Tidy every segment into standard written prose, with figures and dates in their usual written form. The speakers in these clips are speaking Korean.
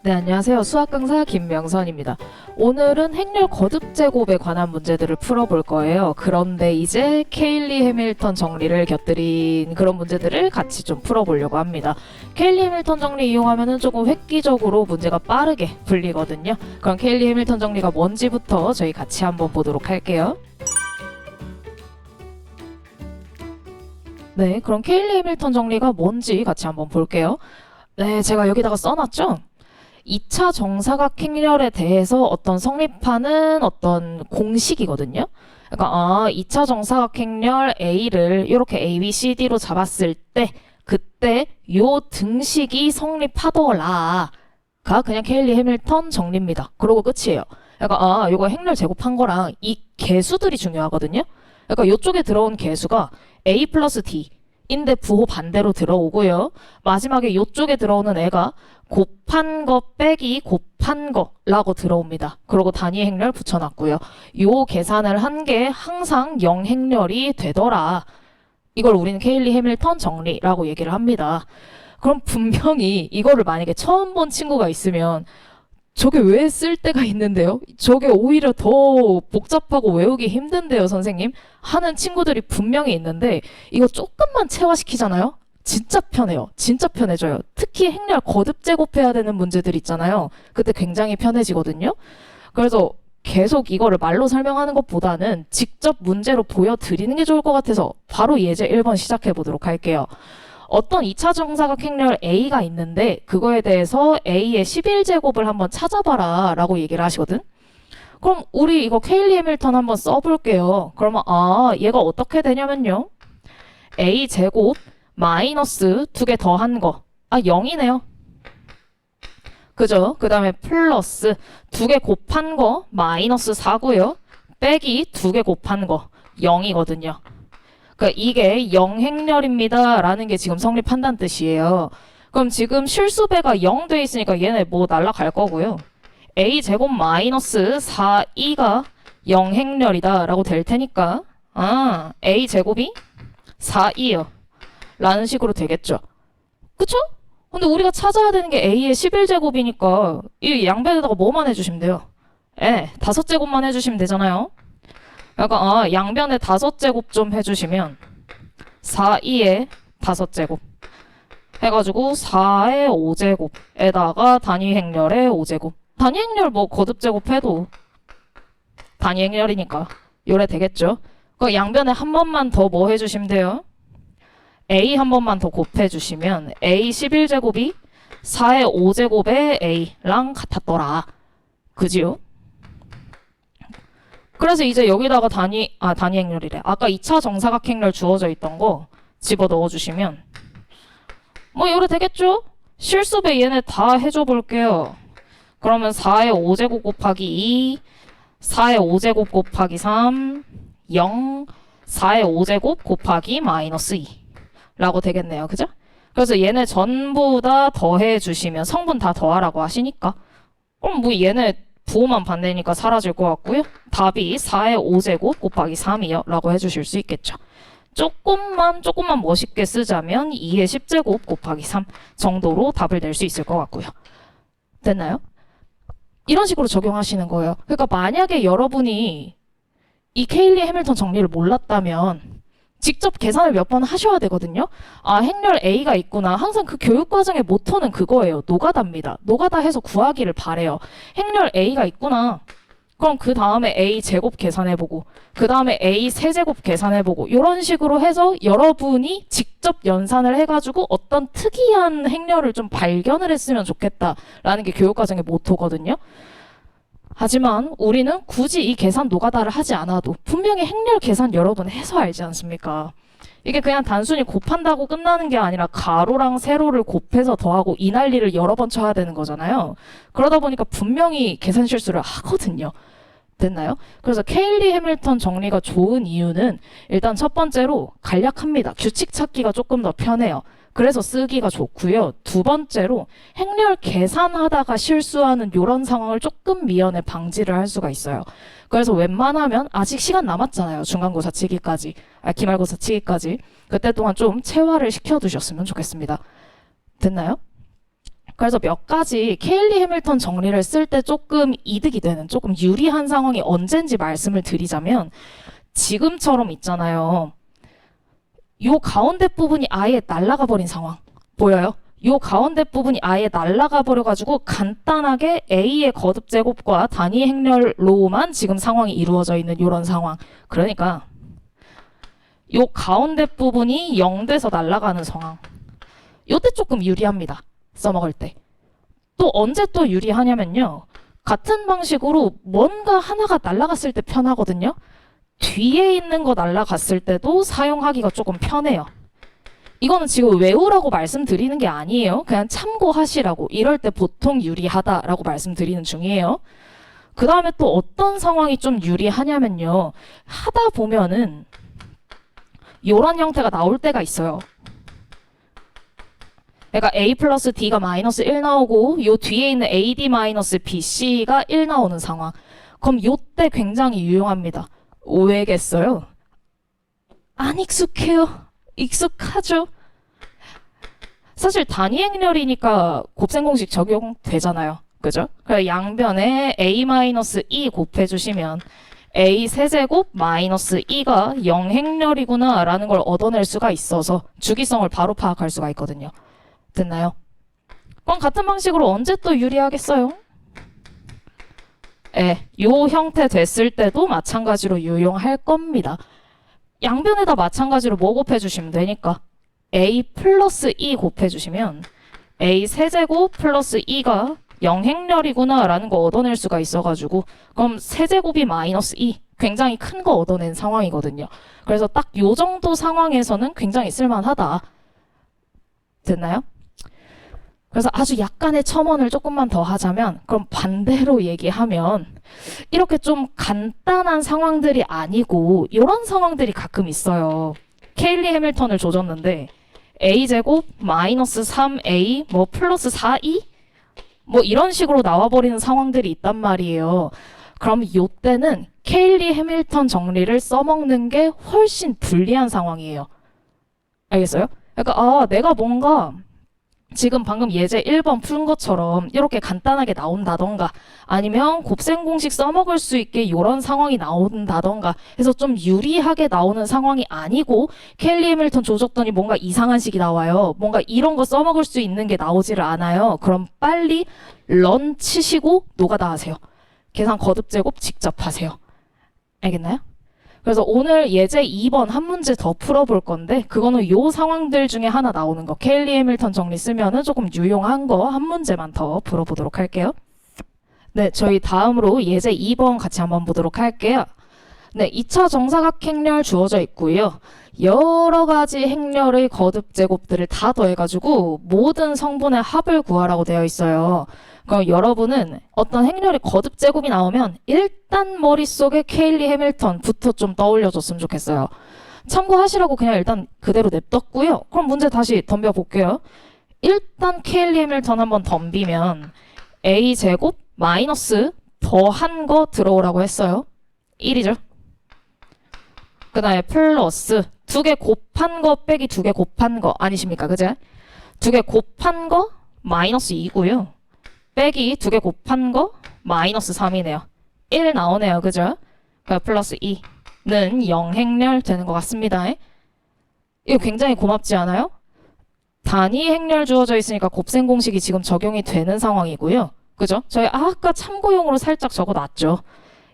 네, 안녕하세요. 수학 강사 김명선입니다. 오늘은 행렬 거듭 제곱에 관한 문제들을 풀어볼 거예요. 그런데 이제 케일리 해밀턴 정리를 곁들인 그런 문제들을 같이 좀 풀어보려고 합니다. 케일리 해밀턴 정리 이용하면은 조금 획기적으로 문제가 빠르게 풀리거든요. 그럼 케일리 해밀턴 정리가 뭔지부터 저희 같이 한번 보도록 할게요. 네, 그럼 케일리 해밀턴 정리가 뭔지 같이 한번 볼게요. 네, 제가 여기다가 써놨죠? 2차 정사각 행렬에 대해서 어떤 성립하는 어떤 공식이거든요. 그러니까 2차 정사각 행렬 A를 이렇게 A, B, C, D로 잡았을 때 그때 요 등식이 성립하더라가 그냥 케일리 해밀턴 정리입니다. 그러고 끝이에요. 그러니까 요거 행렬 제곱한 거랑 이 개수들이 중요하거든요. 그러니까 요쪽에 들어온 개수가 A 플러스 D 인데 부호 반대로 들어오고요. 마지막에 요쪽에 들어오는 애가 곱한 거 빼기 곱한 거라고 들어옵니다. 그리고 단위 행렬 붙여놨고요. 요 계산을 한 게 항상 0 행렬이 되더라. 이걸 우리는 케일리 해밀턴 정리라고 얘기를 합니다. 그럼 분명히 이거를 만약에 처음 본 친구가 있으면 저게 왜 쓸 때가 있는데요? 저게 오히려 더 복잡하고 외우기 힘든데요, 선생님? 하는 친구들이 분명히 있는데 이거 조금만 체화시키잖아요? 진짜 편해요. 진짜 편해져요. 특히 행렬 거듭 제곱해야 되는 문제들 있잖아요. 그때 굉장히 편해지거든요. 그래서 계속 이거를 말로 설명하는 것보다는 직접 문제로 보여드리는 게 좋을 것 같아서 바로 예제 1번 시작해 보도록 할게요. 어떤 2차 정사각 행렬 A가 있는데 그거에 대해서 A의 11제곱을 한번 찾아봐라 라고 얘기를 하시거든. 그럼 우리 이거 케일리 해밀턴 한번 써볼게요. 그러면 얘가 어떻게 되냐면요. A제곱 마이너스 2개 더한 거 0이네요. 그죠? 그 다음에 플러스 2개 곱한 거 마이너스 4고요. 빼기 2개 곱한 거 0이거든요. 그러니까 이게 0 행렬입니다 라는 게 지금 성립한다는 뜻이에요. 그럼 지금 실수배가 0 돼 있으니까 얘네 뭐 날라갈 거고요. A제곱 마이너스 4E가 0 행렬이다 라고 될 테니까 A제곱이 4E요 라는 식으로 되겠죠. 그쵸? 근데 우리가 찾아야 되는 게 A의 11제곱이니까 이 양변에다가 뭐만 해주시면 돼요? 5제곱만 해주시면 되잖아요. 그러니까 양변에 5제곱 좀 해주시면 4, 2에 5제곱 해가지고 4의 5제곱에다가 단위 행렬의 5제곱 단위 행렬 뭐 거듭 제곱해도 단위 행렬이니까 요래 되겠죠. 그 양변에 한 번만 더 뭐 해주시면 돼요? A 한 번만 더 곱해주시면 A 11제곱이 4의 5제곱의 A랑 같았더라. 그지요? 그래서 이제 여기다가 단위 행렬이래. 아까 2차 정사각 행렬 주어져 있던 거 집어 넣어주시면 뭐 요래 되겠죠? 실수배 얘네 다 해줘 볼게요. 그러면 4의 5제곱 곱하기 2, 4의 5제곱 곱하기 3, 0, 4의 5제곱 곱하기 마이너스 2 라고 되겠네요. 그죠? 그래서 얘네 전부 다 더해주시면 성분 다 더하라고 하시니까 그럼 뭐 얘네 부호만 반대니까 사라질 것 같고요. 답이 4의 5제곱 곱하기 3이요 라고 해주실 수 있겠죠. 조금만 멋있게 쓰자면 2의 10제곱 곱하기 3 정도로 답을 낼 수 있을 것 같고요. 됐나요? 이런 식으로 적용하시는 거예요. 그러니까 만약에 여러분이 이 케일리 해밀턴 정리를 몰랐다면 직접 계산을 몇 번 하셔야 되거든요. 행렬 A가 있구나. 항상 그 교육과정의 모토는 그거예요. 노가다입니다. 노가다 해서 구하기를 바래요. 행렬 A가 있구나. 그럼 그 다음에 A 제곱 계산해보고 그 다음에 A 세제곱 계산해보고 이런 식으로 해서 여러분이 직접 연산을 해가지고 어떤 특이한 행렬을 좀 발견을 했으면 좋겠다라는 게 교육과정의 모토거든요. 하지만 우리는 굳이 이 계산 노가다를 하지 않아도 분명히 행렬 계산 여러분 해서 알지 않습니까? 이게 그냥 단순히 곱한다고 끝나는 게 아니라 가로랑 세로를 곱해서 더하고 이 난리를 여러 번 쳐야 되는 거잖아요. 그러다 보니까 분명히 계산 실수를 하거든요. 됐나요? 그래서 케일리 해밀턴 정리가 좋은 이유는 일단 첫 번째로 간략합니다. 규칙 찾기가 조금 더 편해요. 그래서 쓰기가 좋고요. 두 번째로 행렬 계산하다가 실수하는 이런 상황을 조금 미연에 방지를 할 수가 있어요. 그래서 웬만하면 아직 시간 남았잖아요. 중간고사 치기까지, 기말고사 치기까지. 그때 동안 좀 체화를 시켜두셨으면 좋겠습니다. 됐나요? 그래서 몇 가지 케일리 해밀턴 정리를 쓸 때 조금 이득이 되는, 조금 유리한 상황이 언젠지 말씀을 드리자면, 지금처럼 있잖아요. 요 가운데 부분이 아예 날아가 버린 상황. 보여요? 요 가운데 부분이 아예 날아가 버려가지고 간단하게 A의 거듭 제곱과 단위 행렬로만 지금 상황이 이루어져 있는 이런 상황. 그러니까 요 가운데 부분이 0돼서 날아가는 상황. 요때 조금 유리합니다. 써먹을 때. 또 언제 또 유리하냐면요. 같은 방식으로 뭔가 하나가 날아갔을 때 편하거든요. 뒤에 있는 거 날아갔을 때도 사용하기가 조금 편해요. 이거는 지금 외우라고 말씀드리는 게 아니에요. 그냥 참고하시라고. 이럴 때 보통 유리하다라고 말씀드리는 중이에요. 그 다음에 또 어떤 상황이 좀 유리하냐면요. 하다 보면은 이런 형태가 나올 때가 있어요. 그러니까 A 플러스 D가 마이너스 1 나오고 요 뒤에 있는 AD 마이너스 BC가 1 나오는 상황. 그럼 요때 굉장히 유용합니다. 왜겠어요? 안 익숙해요. 익숙하죠? 사실 단위 행렬이니까 곱셈 공식 적용되잖아요. 그죠? 그래서 양변에 A-2 곱해주시면 A 세제곱 마이너스 2가 0 행렬이구나 라는 걸 얻어낼 수가 있어서 주기성을 바로 파악할 수가 있거든요. 됐나요? 그럼 같은 방식으로 언제 또 유리하겠어요? 요 형태 됐을 때도 마찬가지로 유용할 겁니다. 양변에다 마찬가지로 뭐 곱해주시면 되니까 A 플러스 2 곱해주시면 A 세제곱 플러스 2가 0 행렬이구나 라는 거 얻어낼 수가 있어가지고 그럼 세제곱이 마이너스 2 굉장히 큰 거 얻어낸 상황이거든요. 그래서 딱 요 정도 상황에서는 굉장히 쓸만하다. 됐나요? 그래서 아주 약간의 첨언을 조금만 더 하자면 그럼 반대로 얘기하면 이렇게 좀 간단한 상황들이 아니고 이런 상황들이 가끔 있어요. 케일리 해밀턴을 조졌는데 a제곱 마이너스 3a 뭐 플러스 4e 뭐 이런 식으로 나와버리는 상황들이 있단 말이에요. 그럼 이때는 케일리 해밀턴 정리를 써먹는 게 훨씬 불리한 상황이에요. 알겠어요? 그러니까 내가 뭔가 지금 방금 예제 1번 푼 것처럼 이렇게 간단하게 나온다던가 아니면 곱셈 공식 써먹을 수 있게 이런 상황이 나온다던가 해서 좀 유리하게 나오는 상황이 아니고 케일리 해밀턴 조졌더니 뭔가 이상한 식이 나와요. 뭔가 이런 거 써먹을 수 있는 게 나오지를 않아요. 그럼 빨리 런 치시고 노가다 하세요. 계산 거듭 제곱 직접 하세요. 알겠나요? 그래서 오늘 예제 2번 한 문제 더 풀어볼 건데 그거는 요 상황들 중에 하나 나오는 거 케일리 해밀턴 정리 쓰면은 조금 유용한 거 한 문제만 더 풀어보도록 할게요. 네, 저희 다음으로 예제 2번 같이 한번 보도록 할게요. 네, 2차 정사각행렬 주어져 있고요. 여러 가지 행렬의 거듭 제곱들을 다 더해가지고 모든 성분의 합을 구하라고 되어 있어요. 그럼 여러분은 어떤 행렬의 거듭 제곱이 나오면 일단 머릿속에 케일리 해밀턴부터 좀 떠올려줬으면 좋겠어요. 참고하시라고 그냥 일단 그대로 냅뒀고요. 그럼 문제 다시 덤벼볼게요. 일단 케일리 해밀턴 한번 덤비면 a제곱 마이너스 더한 거 들어오라고 했어요. 1이죠. 그 다음에 플러스 2개 곱한 거 빼기 2개 곱한 거 아니십니까? 그제? 2개 곱한 거 마이너스 2고요. 빼기 2개 곱한 거 마이너스 3이네요. 1 나오네요. 그죠? 그러니까 플러스 2는 0 행렬 되는 것 같습니다. 이거 굉장히 고맙지 않아요? 단위 행렬 주어져 있으니까 곱셈 공식이 지금 적용이 되는 상황이고요. 그죠? 저희 아까 참고용으로 살짝 적어놨죠.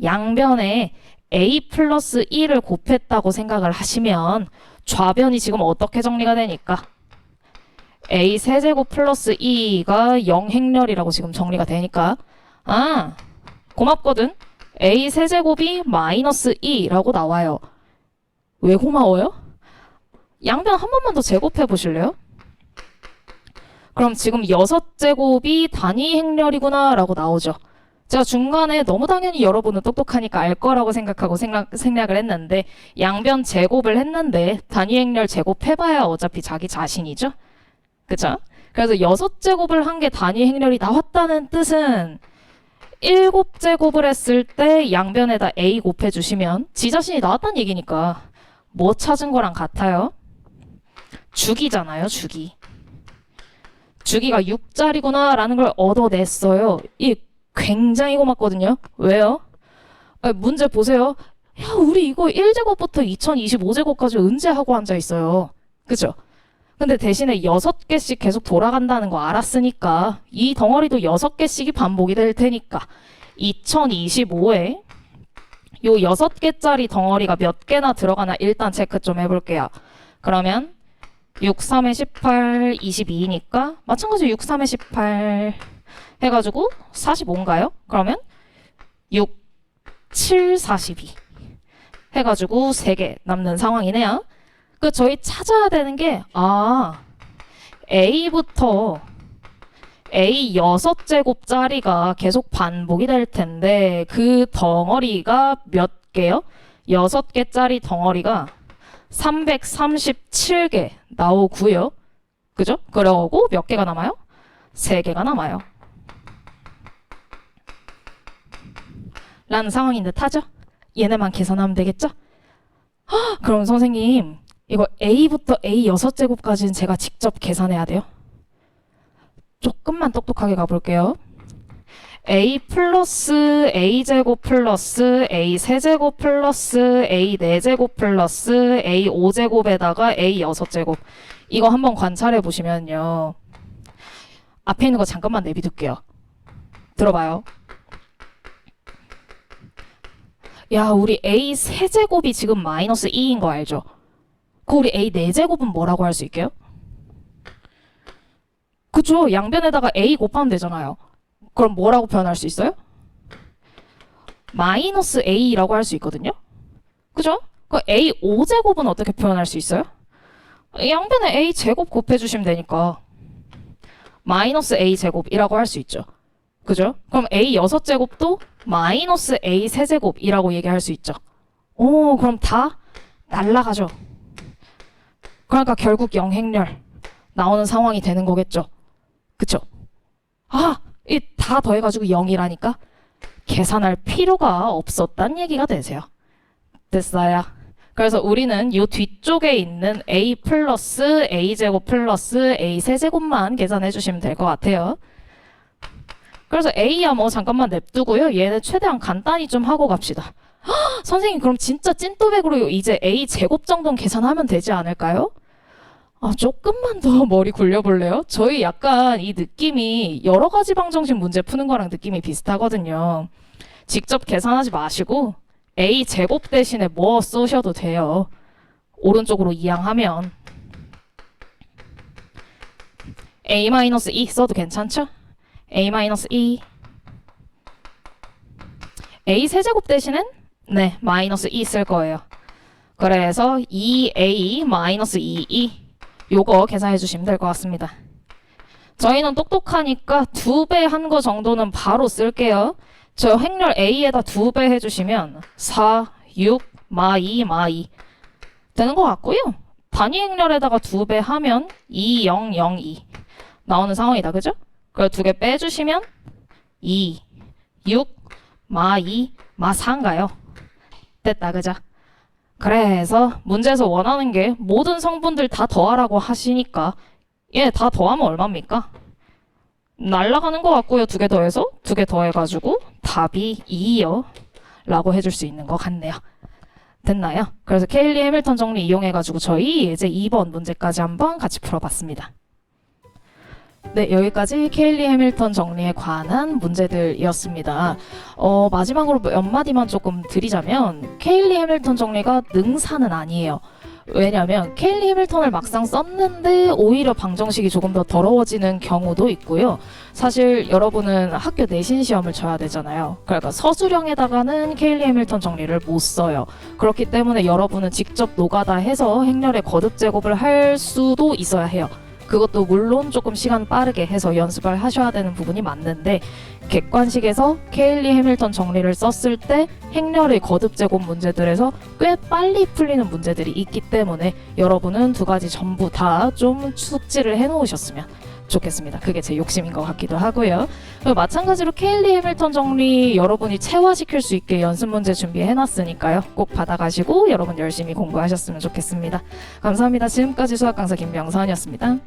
양변에 a 플러스 2를 곱했다고 생각을 하시면 좌변이 지금 어떻게 정리가 되니까 a 세제곱 플러스 2가 0 행렬이라고 지금 정리가 되니까 고맙거든. a 세제곱이 마이너스 2라고 나와요. 왜 고마워요? 양변 한 번만 더 제곱해 보실래요? 그럼 지금 6제곱이 단위 행렬이구나 라고 나오죠. 제가 중간에 너무 당연히 여러분은 똑똑하니까 알 거라고 생각하고 생략을 했는데 양변 제곱을 했는데 단위 행렬 제곱해봐야 어차피 자기 자신이죠. 그쵸? 그래서 6제곱을 한 게 단위 행렬이 나왔다는 뜻은 7제곱을 했을 때 양변에다 a 곱해주시면 지 자신이 나왔다는 얘기니까 뭐 찾은 거랑 같아요? 주기잖아요. 주기. 주기가 6자리구나 라는 걸 얻어냈어요. 이 굉장히 고맙거든요. 왜요? 문제 보세요. 야, 우리 이거 1제곱부터 2025제곱까지 언제 하고 앉아 있어요. 그죠? 근데 대신에 6개씩 계속 돌아간다는 거 알았으니까 이 덩어리도 6개씩이 반복이 될 테니까 2025에 요 6개짜리 덩어리가 몇 개나 들어가나 일단 체크 좀 해볼게요. 그러면 6, 3에 18, 22니까 마찬가지로 6, 3에 18 해가지고 45인가요? 그러면 6, 7, 42 해가지고 3개 남는 상황이네요. 그 저희 찾아야 되는 게 A부터 A 6제곱짜리가 계속 반복이 될 텐데 그 덩어리가 몇 개요? 6개짜리 덩어리가 337개 나오고요. 그죠? 그러고 몇 개가 남아요? 3개가 남아요. 라는 상황인 듯 하죠? 얘네만 계산하면 되겠죠? 그럼 선생님 이거 A부터 A 6제곱까지는 제가 직접 계산해야 돼요? 조금만 똑똑하게 가볼게요. A 플러스 A제곱 플러스 A 세제곱 플러스 A 4제곱 플러스 A 5제곱에다가 A 6제곱 이거 한번 관찰해 보시면요. 앞에 있는 거 잠깐만 내비둘게요. 들어봐요. 야, 우리 A 세제곱이 지금 마이너스 2인 거 알죠? 그 우리 A 4제곱은 뭐라고 할 수 있게요? 그쵸? 양변에다가 A 곱하면 되잖아요. 그럼 뭐라고 표현할 수 있어요? 마이너스 A라고 할 수 있거든요? 그죠? 그 A 5제곱은 어떻게 표현할 수 있어요? 양변에 A 제곱 곱해주시면 되니까 마이너스 A 제곱이라고 할 수 있죠. 그죠? 그럼 A 6제곱도 마이너스 A 세제곱이라고 얘기할 수 있죠. 오, 그럼 다 날라가죠. 그러니까 결국 영행렬 나오는 상황이 되는 거겠죠. 그쵸? 이 다 더해가지고 0이라니까 계산할 필요가 없었단 얘기가 되세요. 됐어요. 그래서 우리는 이 뒤쪽에 있는 A 플러스 A제곱 플러스 A 세제곱만 계산해 주시면 될 것 같아요. 그래서 A야 뭐 잠깐만 냅두고요. 얘는 최대한 간단히 좀 하고 갑시다. 선생님 그럼 진짜 찐또백으로 이제 A 제곱 정도는 계산하면 되지 않을까요? 조금만 더 머리 굴려볼래요? 저희 약간 이 느낌이 여러 가지 방정식 문제 푸는 거랑 느낌이 비슷하거든요. 직접 계산하지 마시고 A 제곱 대신에 뭐 쏘셔도 돼요. 오른쪽으로 이항하면 A-2 써도 괜찮죠? A-2 A 세제곱 대신엔 네, 마이너스 2 쓸 거예요. 그래서 2A-2E 요거 계산해 주시면 될 것 같습니다. 저희는 똑똑하니까 2배 한 거 정도는 바로 쓸게요. 저 행렬 A에다 2배 해주시면 4, 6, 마2 되는 것 같고요. 단위 행렬에다가 2배 하면 2, 0, 0, 2 나오는 상황이다. 그죠? 그걸 2개 빼주시면 2, 6, 마2, 마4인가요? 됐다. 그죠? 그래서 문제에서 원하는 게 모든 성분들 다 더하라고 하시니까 얘 다 더하면 얼마입니까? 날라가는 것 같고요. 2개 더해서 2개 더해가지고 답이 2요 라고 해줄 수 있는 것 같네요. 됐나요? 그래서 케일리 해밀턴 정리 이용해가지고 저희 이제 2번 문제까지 한번 같이 풀어봤습니다. 네, 여기까지 케일리 해밀턴 정리에 관한 문제들이었습니다. 마지막으로 몇 마디만 조금 드리자면 케일리 해밀턴 정리가 능사는 아니에요. 왜냐하면 케일리 해밀턴을 막상 썼는데 오히려 방정식이 조금 더 더러워지는 경우도 있고요. 사실 여러분은 학교 내신 시험을 쳐야 되잖아요. 그러니까 서술형에다가는 케일리 해밀턴 정리를 못 써요. 그렇기 때문에 여러분은 직접 노가다 해서 행렬의 거듭 제곱을 할 수도 있어야 해요. 그것도 물론 조금 시간 빠르게 해서 연습을 하셔야 되는 부분이 맞는데 객관식에서 케일리 해밀턴 정리를 썼을 때 행렬의 거듭 제곱 문제들에서 꽤 빨리 풀리는 문제들이 있기 때문에 여러분은 2가지 전부 다 좀 숙지를 해놓으셨으면 좋겠습니다. 그게 제 욕심인 것 같기도 하고요. 마찬가지로 케일리 해밀턴 정리 여러분이 체화시킬 수 있게 연습 문제 준비해놨으니까요. 꼭 받아가시고 여러분 열심히 공부하셨으면 좋겠습니다. 감사합니다. 지금까지 수학 강사 김명선이었습니다.